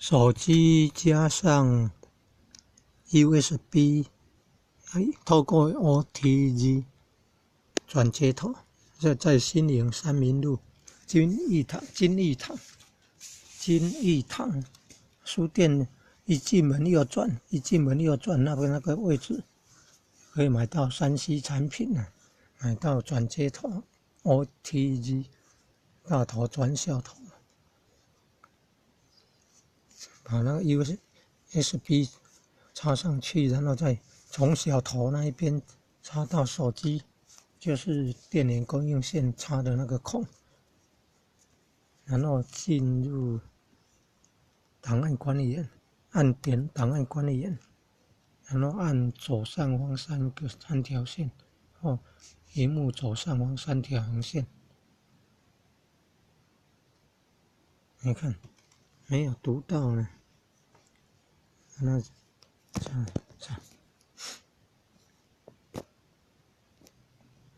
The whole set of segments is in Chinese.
手机加上 USB， 透过 OTG 转接头，在新营三民路金义堂书店一进门右转，那个位置可以买到3C 产品啊，买到转接头 OTG 大头转小头，把那个 USB 插上去，然后再从小头那一边插到手机，就是电源供应线插的那个孔，然后进入档案管理员，按点档案管理员，然后按左上方三条线，萤幕左上方3条横线，你看没有读到呢，那这样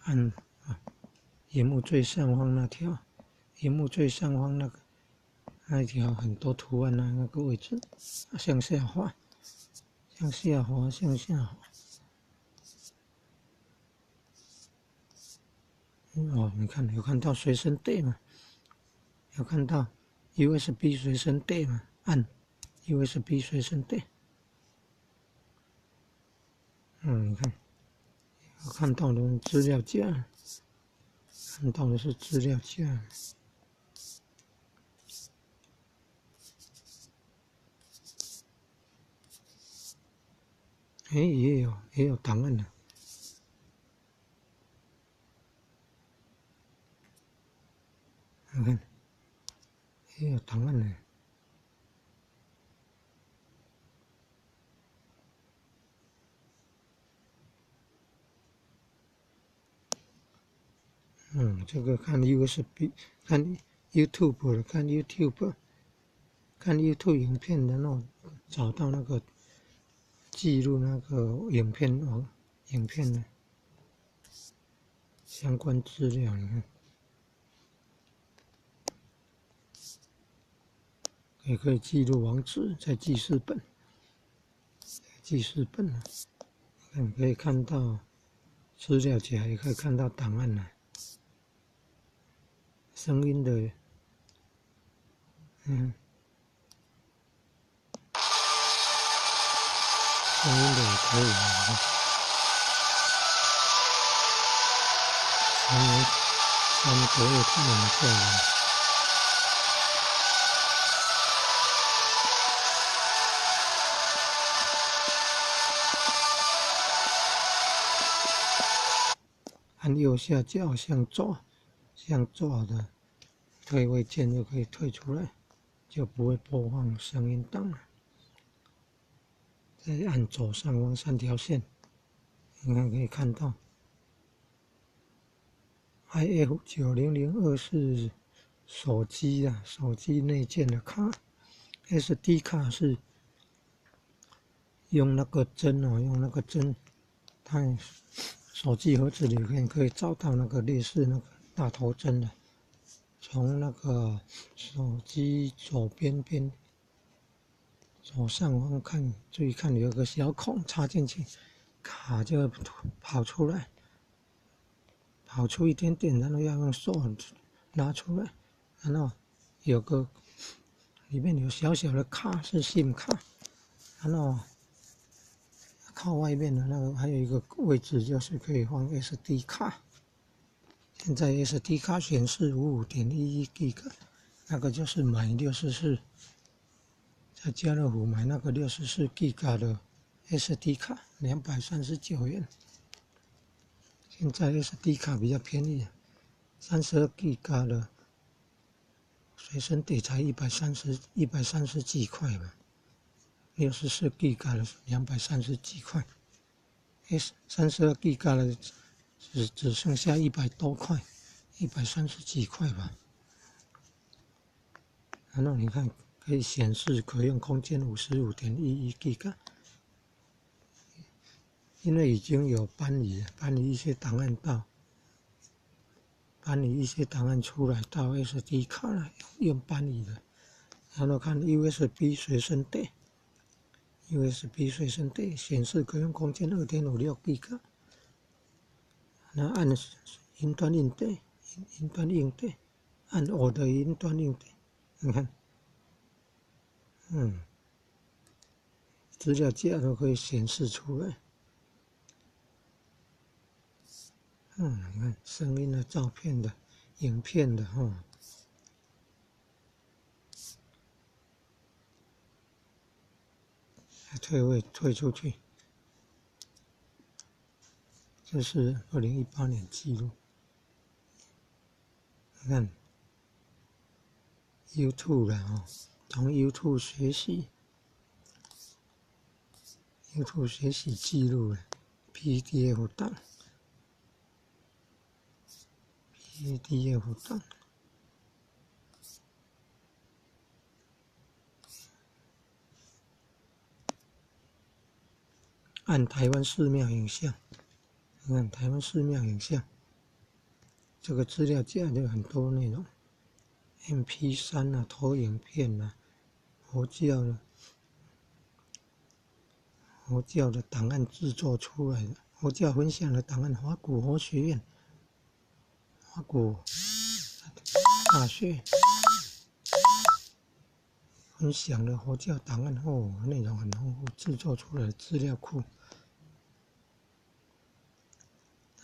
按萤幕最上方那条，萤幕最上方那一条很多图案那个位置，向下滑，你看有看到随身带吗？有看到 USB 随身带吗？按 USB 随身带，你看，我看到的资料夹，看到的是资料夹。也有档案的。你看，也有档案的。这个看 USB， 看 YouTube 的，看 YouTube 影片，然后找到那个记录那个影片的相关资料，你看，也可以记录网址在记事本啊，你可以看到资料夹，也可以看到档案啊，声音的，声音的也可以啊，声音3个月他们做的。按右下角向左的退位键就可以退出来，就不会播放声音档了。再按左上方3条线，你看可以看到 IF90024是手机内建的卡 ，SD 卡是用那个针，它手机盒子里面可以找到那个类似那个大头针的，从那个手机左上方看，注意看有个小孔插进去，卡就跑出来，跑出一点点，然后要用手拿出来，然后有个里面有小小的卡是 SIM 卡，然后靠外面的那个还有一个位置就是可以放 SD 卡。现在 SD 卡显示 55.11G， 那个就是买64，在家乐福买那个64G的 SD 卡239元。现在 SD 卡比较便宜，32G 的随身带才130几块吧，64G 的230几块，32G 的只剩下100多块，130几块吧。然后你看，可以显示可用空间 55.11G， 因为已经有搬移一些档案出来到 SD 卡了，用搬移的，然后看 USB 随身带，USB 随身带显示可用空间2.56 G。然后按云端硬带，按我的云端硬带，你看，资料夹都可以显示出来。你看声音的、照片的、影片的退出去。这是2018年记录。你看 YouTube 了从 YouTube 学习记录了 PDF 档。按台湾寺庙影像，你看台湾寺庙影像，这个资料夹就很多内容 ，MP3 啊，投影片啊，佛教的档案制作出来的，佛教分享的档案，华古佛学院、华古大学分享的佛教档案内容很丰富，制作出来的资料库。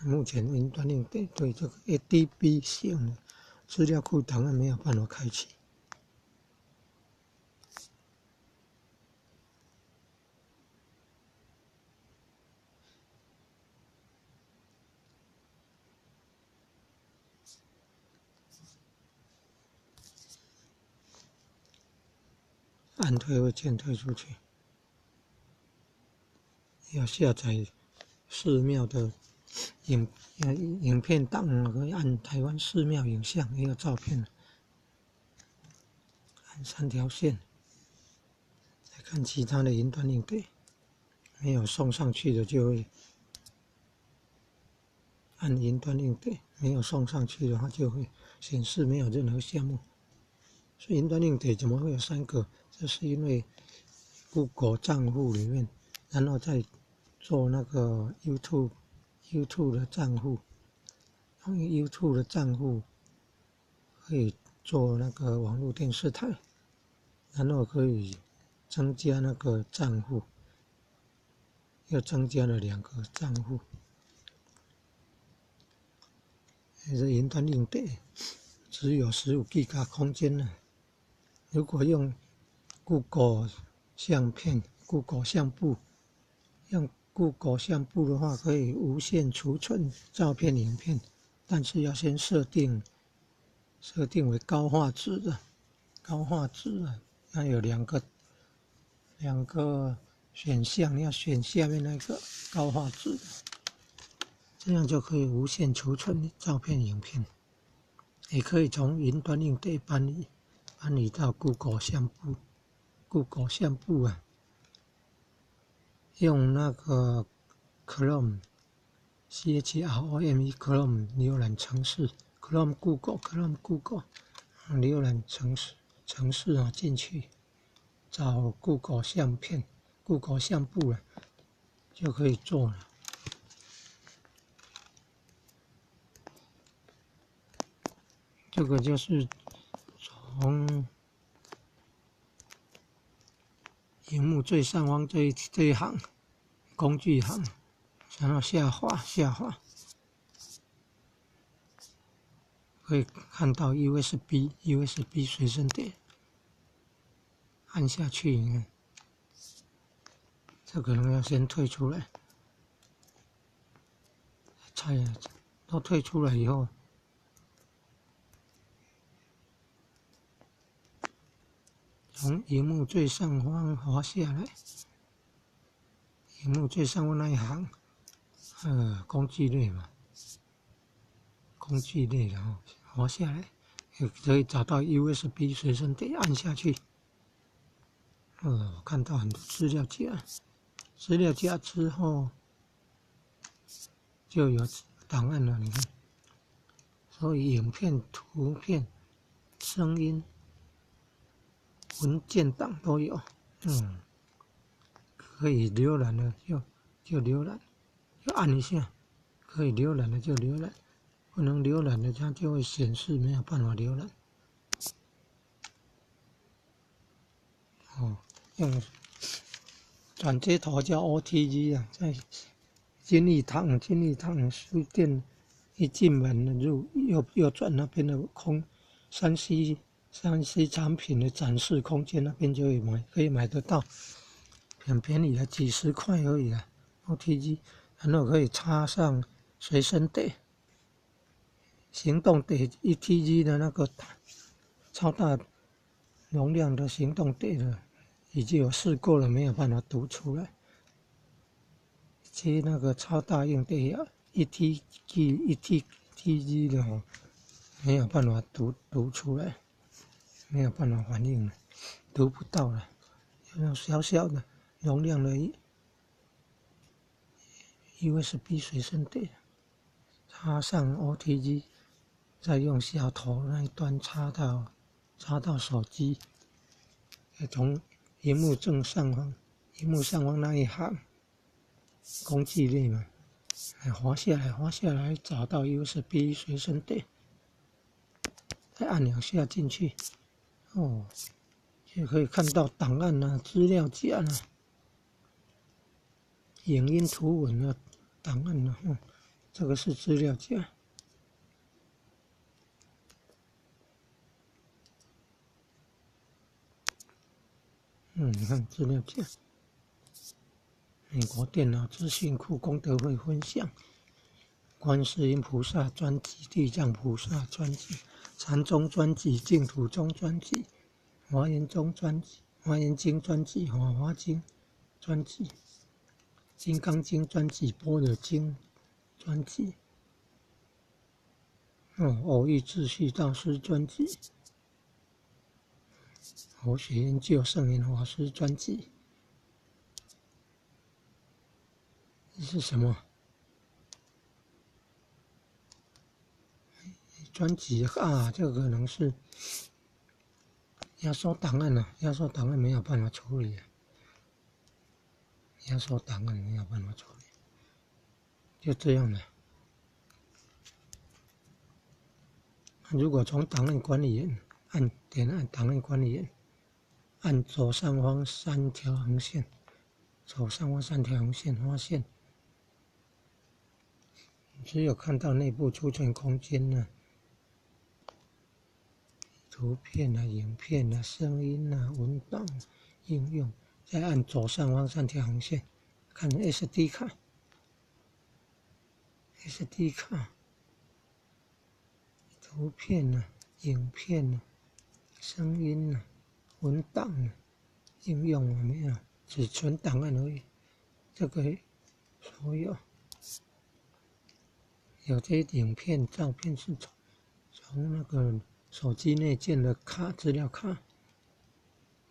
目前云端硬带对这个 ADB 性的资料库档案没有办法开启。按退会键退出去。要下载寺庙的影片档，可以按台湾寺庙影像，也有照片，按3条线。再看其他的云端硬带，没有送上去的就会按云端硬带，没有送上去的话就会显示没有任何项目。所以云端硬带怎么会有3个？这是因为 Google 账户里面，然后再做那个 YouTube 的账户，用 YouTube 的账户可以做那个网络电视台，然后可以增加那个账户，又增加了2个账户。这云端硬带只有15 G 空间呢。如果用 Google 相片、Google 相簿，用 Google 相簿的话，可以无限储存照片、影片，但是要先设定为高画质的，那有两个选项，要选下面那个高画质的，这样就可以无限储存照片、影片，也可以从云端硬带搬移到 Google 相簿。用那个 Chrome 浏览程式 Chrome Google 浏览程式进去找 Google 相片、Google 相簿就可以做了。这个就是从萤幕最上方这一行工具行，然后下滑，可以看到 USB 随身带，按下去，你看，这可能要先退出来，都退出来以后，从萤幕最上方滑下来，萤幕最上方那一行，工具类嘛，然后滑下来，也可以找到 USB 随身带，按下去。我看到很多资料夹之后就有档案了，你看，所以影片、图片、声音文件档都有，可以浏览的就浏览，就按一下，可以浏览的就浏览，不能浏览的它就会显示没有办法浏览。用转接头叫 OTG 啊，在金玉堂书店一进门入右转那边的山西产品的展示空间那边就可以买得到，很便宜的，几十块而已啊 ，OTG， 然后可以插上随身碟，行动碟1TG 的那个超大容量的行动碟的，已经有试过了，没有办法读出来。接那个超大硬碟1TG 的没有办法读出来，没有办法反应了，读不到了。用小小的容量的USB 随身碟，插上 OTG， 再用小头那一端插到手机，从萤幕正上方，萤幕上方那一行工具类嘛，滑下来找到 USB 随身碟，再按2下进去，就可以看到档案啊、资料夹啊、影音图文啊、档案啊，这个是资料夹。你看资料夹，美国电脑资讯库功德会分享，观世音菩萨专辑、地藏菩萨专辑、禅宗专辑、净土宗专辑、华严宗专辑、华严经专辑、法华经专辑、金刚经专辑、般若经专辑，偶遇秩序大师专辑，佛学研究圣严法师专辑，这是什么？专辑啊，这个可能是压缩档案啊，压缩档案没有办法处理啊，压缩档案没有办法处理，就这样了。如果从档案管理员按档案管理员，按左上方3条横线，发现只有看到内部储存空间呢，图片啊、影片啊、声音啊、文档、应用，再按左上方3条横线，看 SD 卡，图片啊、影片啊、声音啊、文档啊、应用啊，没有，只存档案而已。这个所有些影片、照片是从那个手机内建的资料卡、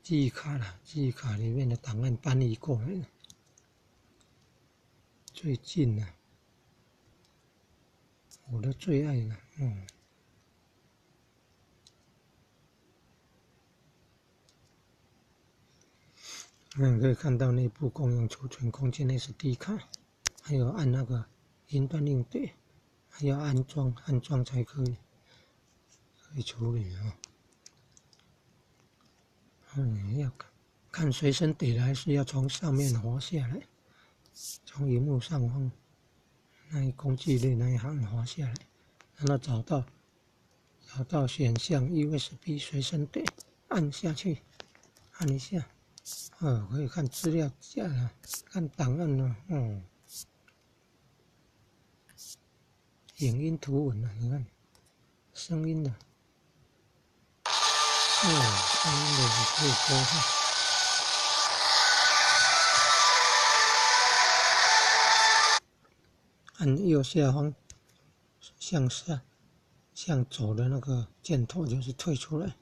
记忆卡里面的档案搬移过来的。最近呢，我的最爱了，你可以看到内部共用储存空间 SD 卡，还有按那个云端硬碟，还要安装才可以处理啊。要看随身碟还是要从上面滑下来，从萤幕上方那一工具类那一行滑下来，然后找到选项 USB 随身碟，按下去，按一下。可以看资料夹啊，看档案啊，影音图文啊，你看，声音的，声音的也可以播放。按右下方向左的那个箭头就是退出来。